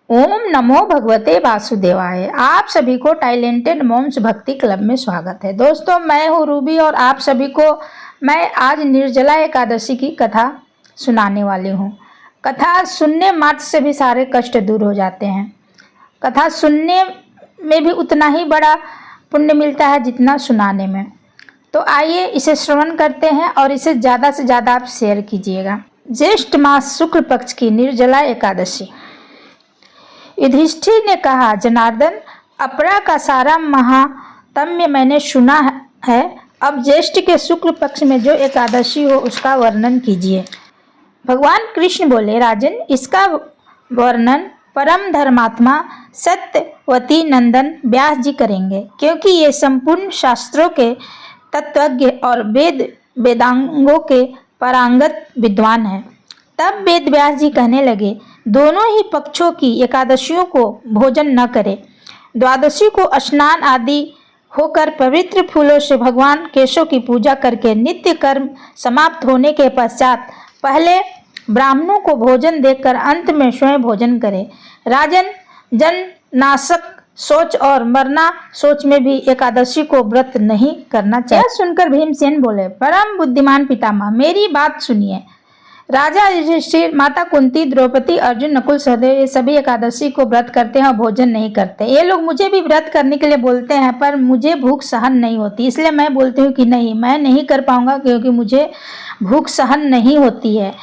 ओम नमो भगवते वासुदेवाय। आप सभी को टैलेंटेड मॉम्स भक्ति क्लब में स्वागत है। दोस्तों, मैं हूँ रूबी और आप सभी को मैं आज निर्जला एकादशी की कथा सुनाने वाली हूँ। कथा सुनने मात्र से भी सारे कष्ट दूर हो जाते हैं। कथा सुनने में भी उतना ही बड़ा पुण्य मिलता है जितना सुनाने में। तो आइए इसे श्रवण करते हैं और इसे ज़्यादा से ज़्यादा आप शेयर कीजिएगा। ज्येष्ठ मास शुक्ल पक्ष की निर्जला एकादशी। युधिष्ठिर ने कहा, जनार्दन, अपरा का सारा महात्म्य मैंने सुना है। अब ज्येष्ठ के शुक्ल पक्ष में जो एकादशी हो उसका वर्णन कीजिए। भगवान कृष्ण बोले, राजन, इसका वर्णन परम धर्मात्मा सत्यवती नंदन व्यास जी करेंगे, क्योंकि ये संपूर्ण शास्त्रों के तत्वज्ञ और वेदांगों के पारंगत विद्वान हैं। तब वेद व्यास जी कहने लगे, दोनों ही पक्षों की एकादशियों को भोजन न करें। द्वादशी को स्नान आदि होकर पवित्र फूलों से भगवान केशव की पूजा करके नित्य कर्म समाप्त होने के पश्चात पहले ब्राह्मणों को भोजन देकर अंत में स्वयं भोजन करें। राजन, जन नाशक सोच और मरना सोच में भी एकादशी को व्रत नहीं करना चाहिए। यह सुनकर भीमसेन बोले, परम बुद्धिमान पितामह, मेरी बात सुनिए। राजा युधिष्ठिर, माता कुंती, द्रौपदी, अर्जुन, नकुल, सहदेव ये सभी एकादशी को व्रत करते हैं और भोजन नहीं करते। ये लोग मुझे भी व्रत करने के लिए बोलते हैं, पर मुझे भूख सहन नहीं होती, इसलिए मैं बोलती हूँ कि नहीं, मैं नहीं कर पाऊंगा, क्योंकि मुझे भूख सहन नहीं होती है।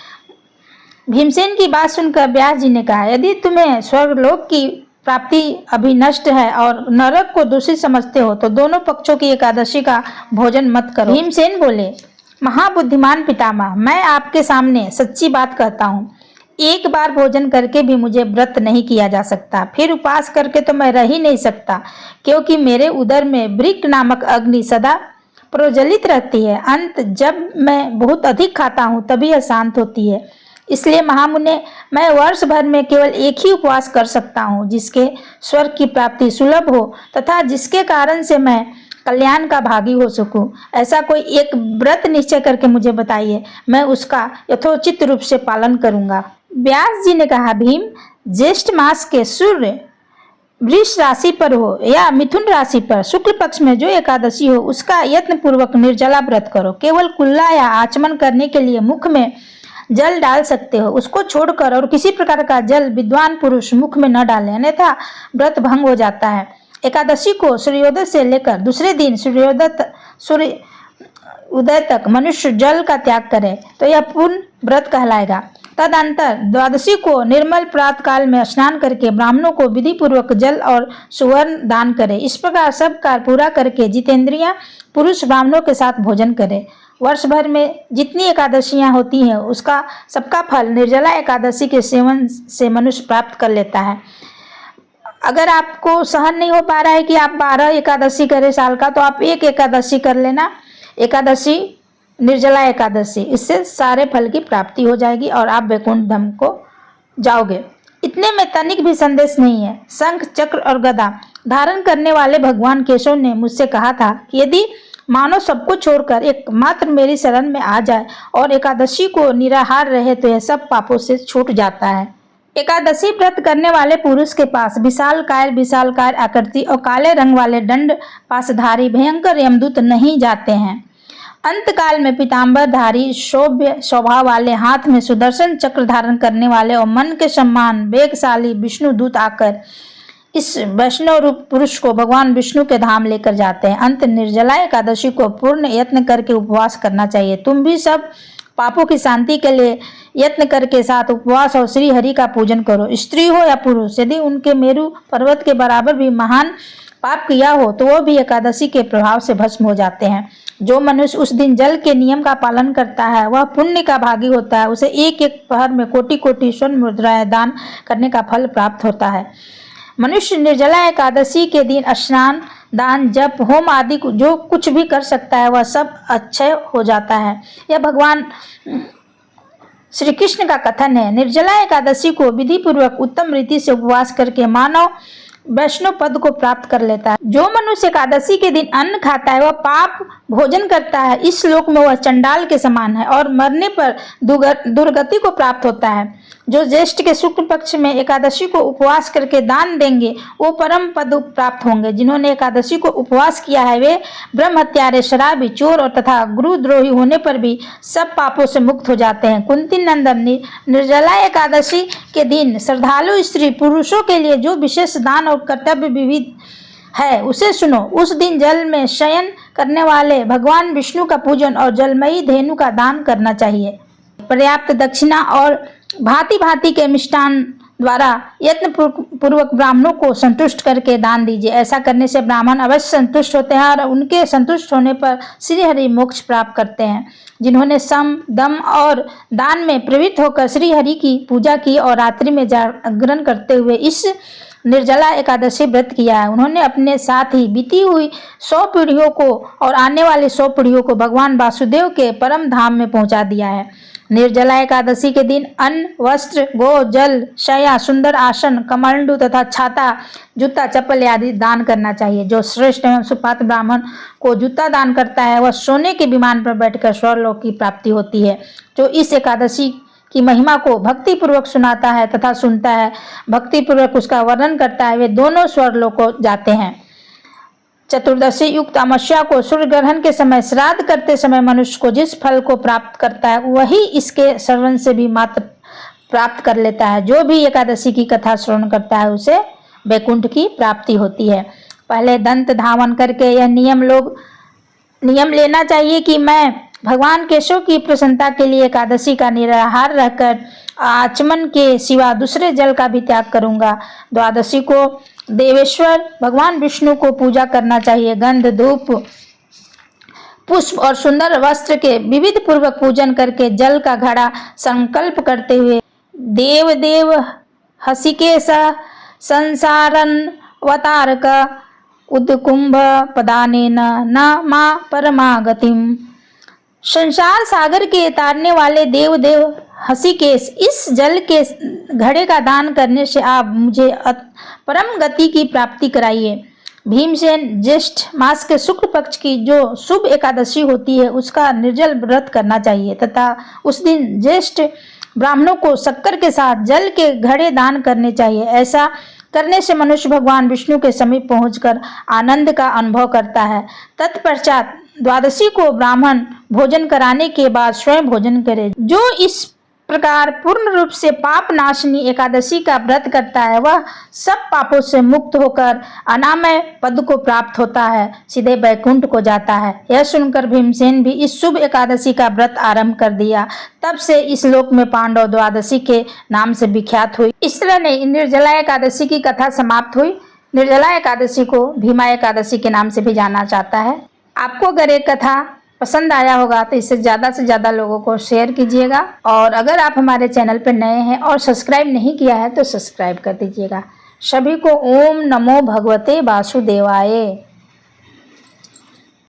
भीमसेन की बात सुनकर व्यास जी ने कहा, यदि तुम्हें स्वर्गलोक की प्राप्ति अभी नष्ट है और नरक को दूषित समझते हो तो दोनों पक्षों की एकादशी का भोजन मत करो। भीमसेन बोले, महाबुद्धिमान पितामह, मैं आपके सामने सच्ची बात कहता हूँ। एक बार भोजन करके भी मुझे व्रत नहीं किया जा सकता, फिर उपवास करके तो मैं रह ही नहीं सकता, क्योंकि मेरे उदर में वृक्क नामक अग्नि सदा प्रज्वलित रहती है। अंत जब मैं बहुत अधिक खाता हूँ तभी यह शांत होती है। इसलिए महामुने, मैं वर्ष भर में केवल एक ही उपवास कर सकता हूँ, जिसके स्वर्ग की प्राप्ति सुलभ हो तथा जिसके कारण से मैं कल्याण का भागी हो सकूं। ऐसा कोई एक व्रत निश्चय करके मुझे बताइए, मैं उसका यथोचित रूप से पालन करूंगा। व्यास जी ने कहा, भीम, ज्येष्ठ मास के सूर्य वृष राशि पर हो या मिथुन राशि पर शुक्ल पक्ष में जो एकादशी हो उसका यत्न पूर्वक निर्जला व्रत करो। केवल कुल्ला या आचमन करने के लिए मुख में जल डाल सकते हो, उसको छोड़कर और किसी प्रकार का जल विद्वान पुरुष मुख में न डालें, अन्यथा व्रत भंग हो जाता है। एकादशी को सूर्योदय से लेकर दूसरे दिन सूर्य उदय तक मनुष्य जल का त्याग करे तो यह पूर्ण व्रत कहलाएगा। तदंतर द्वादशी को निर्मल प्रातः काल में स्नान करके ब्राह्मणों को विधि पूर्वक जल और सुवर्ण दान करे। इस प्रकार सब कार्य पूरा करके जितेंद्रिय पुरुष ब्राह्मणों के साथ भोजन करे। वर्ष भर में जितनी एकादशियां होती हैं उसका सबका फल निर्जला एकादशी के सेवन से मनुष्य प्राप्त कर लेता है। अगर आपको सहन नहीं हो पा रहा है कि आप 12 एकादशी करें साल का, तो आप एक एकादशी कर लेना, एकादशी निर्जला एकादशी। इससे सारे फल की प्राप्ति हो जाएगी और आप वैकुंठ धाम को जाओगे। इतने में तनिक भी संदेश नहीं है। शंख, चक्र और गदा धारण करने वाले भगवान केशव ने मुझसे कहा था कि यदि मानव सबको छोड़कर एकमात्र मेरी शरण में आ जाए और एकादशी को निराहार रहे तो यह सब पापों से छूट जाता है। एकादशी व्रत करने वाले पुरुष के पास विशालकाय आकृति और काले रंग वाले दंड पासधारी भयंकर यमदूत नहीं जाते हैं। अंतकाल में पीताम्बरधारी शोभ्य स्वभाव वाले, हाथ में सुदर्शन चक्र धारण करने वाले और मन के सम्मान वेगशाली विष्णु दूत आकर इस वैष्णव रूप पुरुष को भगवान विष्णु के धाम लेकर जाते हैं। अंत निर्जला एकादशी को पूर्ण यत्न करके उपवास करना चाहिए। तुम भी सब पापों की शांति के लिए यत्न करके साथ उपवास और श्री हरि का पूजन करो। स्त्री हो या पुरुष, यदि उनके मेरु पर्वत के बराबर भी महान पाप किया हो तो वो भी एकादशी के प्रभाव से भस्म हो जाते हैं। जो मनुष्य उस दिन जल के नियम का पालन करता है वह पुण्य का भागी होता है। उसे एक एक पहर में कोटि कोटि स्वर्ण मुद्राएं दान करने का फल प्राप्त होता है। मनुष्य निर्जला एकादशी के दिन स्नान, दान, जप, होम आदि जो कुछ भी कर सकता है वह सब अक्षय हो जाता है। यह भगवान श्री कृष्ण का कथन है। निर्जला एकादशी को विधि पूर्वक उत्तम रीति से उपवास करके मानव वैष्णव पद को प्राप्त कर लेता है। जो मनुष्य एकादशी के दिन अन्न खाता है वह पाप भोजन करता है। इस श्लोक में वह चंडाल के समान है और मरने पर दुर्गति को प्राप्त होता है। जो ज्येष्ठ के शुक्ल पक्ष में एकादशी को उपवास करके दान देंगे वो परम पद प्राप्त होंगे। जिन्होंने एकादशी को उपवास किया है वे ब्रह्म हत्यारे, शराबी, चोर और तथा गुरुद्रोही होने पर भी सब पापों से मुक्त हो जाते हैं। कुंती नंदन, निर्जला एकादशी के दिन श्रद्धालु स्त्री पुरुषों के लिए जो विशेष दान और कर्तव्य विविध है उसे सुनो। उस दिन जल में शयन करने वाले भगवान विष्णु का पूजन और जलमयी धेनु का दान करना चाहिए। पर्याप्त दक्षिणा और भांति भांति के मिष्टान द्वारा यत्न पूर्वक ब्राह्मणों को संतुष्ट करके दान दीजिए। ऐसा करने से ब्राह्मण अवश्य संतुष्ट होते हैं और उनके संतुष्ट होने पर श्री हरि मोक्ष प्राप्त करते हैं। जिन्होंने सम, दम और दान में प्रवृत्त होकर श्री हरि की पूजा की और रात्रि में जागरण करते हुए इस निर्जला एकादशी व्रत किया है, उन्होंने अपने साथ ही बीती हुई 100 पीढ़ियों को और आने वाली 100 पीढ़ियों को भगवान वासुदेव के परम धाम में पहुंचा दिया है। निर्जला एकादशी के दिन अन्न, वस्त्र, गो, जल, शया, सुंदर आसन, कमंडलू तथा छाता, जूता, चप्पल आदि दान करना चाहिए। जो श्रेष्ठ एवं सुपात्र ब्राह्मण को जूता दान करता है वह सोने के विमान पर बैठकर स्वर्गलोक की प्राप्ति होती है। जो इस एकादशी की महिमा को भक्ति पूर्वक सुनाता है तथा सुनता है, भक्ति पूर्वक उसका वर्णन करता है, वे दोनों स्वर्गलोक को जाते हैं। चतुर्दशी युक्त अमावस्या को सूर्य ग्रहण के समय श्राद्ध करते समय मनुष्य को जिस फल को प्राप्त करता है वही इसके श्रवण से भी मात्र प्राप्त कर लेता है। जो भी एकादशी की कथा श्रवण करता है उसे वैकुंठ की प्राप्ति होती है। पहले दंत धावन करके यह नियम लेना चाहिए कि मैं भगवान केशव की प्रसन्नता के लिए एकादशी का निराहार रहकर आचमन के सिवा दूसरे जल का भी त्याग करूंगा। द्वादशी को देवेश्वर भगवान विष्णु को पूजा करना चाहिए। गंध, धूप, पुष्प और सुंदर वस्त्र के विविध पूर्वक पूजन करके जल का घड़ा संकल्प करते हुए देव देव हसिकेश संसारनवतारक उद्कुंभ पदानेन न मा परमागतिम। संसार सागर के तारने वाले देव देव हसिकेश, इस जल के घड़े का दान करने से आप मुझे परम गति की प्राप्ति कराइए। भीमसेन, ज्येष्ठ मास के शुक्ल पक्ष की जो शुभ एकादशी होती है उसका निर्जल व्रत करना चाहिए तथा उस दिन ज्येष्ठ ब्राह्मणों को शक्कर के साथ जल के घड़े दान करने चाहिए। ऐसा करने से मनुष्य भगवान विष्णु के समीप पहुंचकर आनंद का अनुभव करता है। तत्पश्चात द्वादशी को ब्राह्मण भोजन कराने के बाद स्वयं भोजन करे। जो इस प्रकार पूर्ण रूप से पाप नाशनी एकादशी का व्रत करता है वह सब पापों से मुक्त होकर अनामय पद को प्राप्त होता है, सीधे वैकुंठ को जाता है। यह सुनकर भीमसेन भी इस शुभ एकादशी का व्रत आरंभ कर दिया। तब से इस लोक में पांडव द्वादशी के नाम से विख्यात हुई। इस तरह निर्जला एकादशी की कथा समाप्त हुई। निर्जला एकादशी को भीमा एकादशी के नाम से भी जाना जाता है। आपको अगर एक कथा पसंद आया होगा तो इसे ज़्यादा से ज़्यादा लोगों को शेयर कीजिएगा और अगर आप हमारे चैनल पर नए हैं और सब्सक्राइब नहीं किया है तो सब्सक्राइब कर दीजिएगा। सभी को ओम नमो भगवते वासुदेवाय।